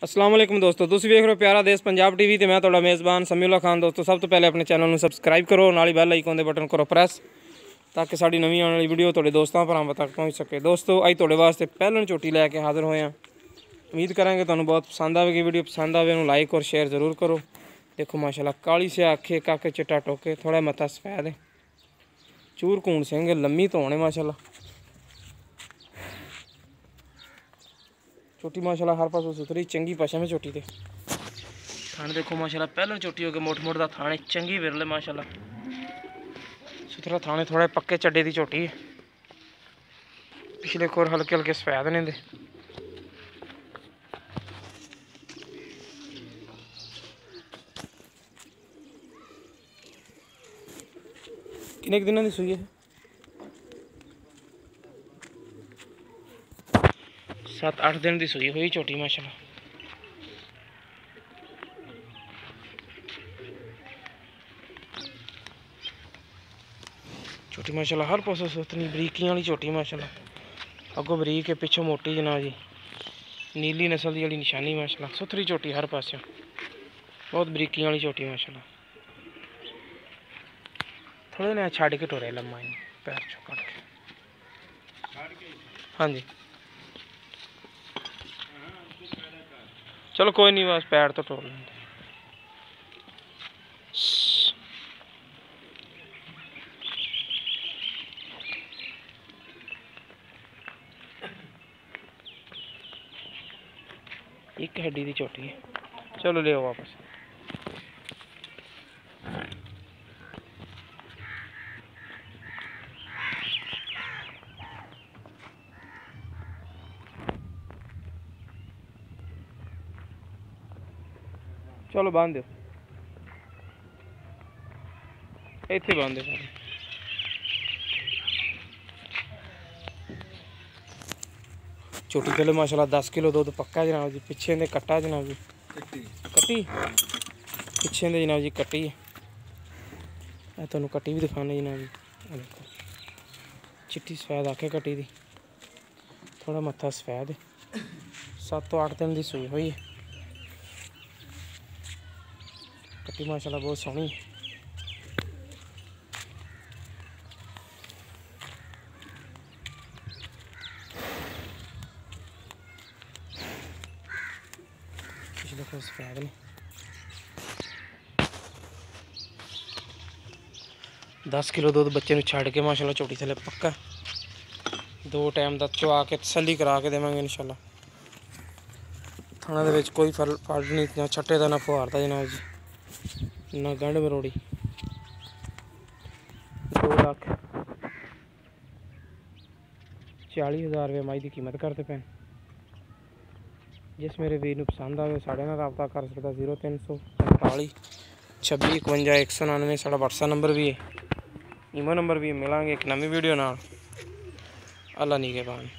अस्सलाम वालेकुम दोस्तों, तुम देख रहे हो प्यारा देश पंजाब टीवी ते मैं तुहाडा मेज़बान समीउल्ला खान। दोस्तों सब तो पहले अपने चैनल में सबसक्राइब करो, नाल बैल आइकन के बटन करो प्रेस ताकि साड़ी नवी आने वाली वीडियो तुहाडे दोस्तों भरावां तक पहुँच सके। दोस्तों अज तुहाडे वास्ते पहलन झोटी लैके हाज़र होए हैं। उम्मीद करांगे तुहानूं बहुत पसंद आएगी। वीडियो पसंद आवे उन्हें लाइक और शेयर जरूर करो। देखो माशाल्लाह काली स्या अखे काके चिट्टा टोके थोड़ा मत्था सफेद है, चूर कूण सिंह लम्मी धौण है माशाल्लाह। चोटी माशाल्लाह हर पासों सुथरी चंगी पशम है चोटी ते। थाने देखो माशाल्लाह पहले चोटी हो गए मोट मोट दा थाने चंगी विरले माशाल्लाह सुथरा थाने थोड़े पक्के चड्डे दी चोटी है। पिछले कोर हल्के हल्के सफेद ने दे। कितने दिनों की सुई है? 7-8 दिन की सुई हुई चोटी माशाल्लाह। छोटी माशाल्लाह हर पासों सुथनी बरीकियां वाली चोटी माशाल्लाह। अगों बरीक है पिछों मोटी जनाब जी, नीली नस्ल की निशानी माशाल्लाह। सुथरी चोटी हर पासों बहुत बरीकियां वाली चोटी माशाल्लाह। थोड़े ने छड़ के टोरे लम्मा पैर चो कट के। हाँ जी चलो कोई नहीं, बस पैर तो टोर लेंगे। एक हड्डी की चोटी है। चलो ले आओ वापस। चलो बांध दो, इत्थे बांध दो। छोटी चलो माशाल्लाह 10 किलो दूध पक्का जनाब जी। पिछे दे कट्टा जनाब जी, कट्टी पिछे दे जनाब जी कट्टी है। मैं तुहानूं कट्टी भी दिखाने जनाब जी। देखो चिट्टी सफेद आखे कट्टी दी, थोड़ा मत्था सफेद है। 7-8 दिन की सुई हुई है कट्टी माशाल्लाह बहुत सोहनी है। देखो सफेद ने 10 किलो दूध बच्चे नूं छड़ के माशाल्लाह चोटी थले पक्का 2 टाइम दा चवा के तसल्ली करा के देवांगे इंशाल्लाह। थाना दे विच कोई फल नहीं, ना छट्टे दा ना फुहार दा जनाब जी, ना गंढ मरोड़ी। 2,40,000 रुपये माई की कीमत करते पे। जिस मेरे वीर नूं पसंद आवे साढ़े नाल रबता कर सकता। 0345 26 51 199 साढ़ा व्हाट्सएप नंबर भी है, ईमो नंबर भी है। मिलांगे एक नवी वीडियो नाल। अल्लाह निगहबान।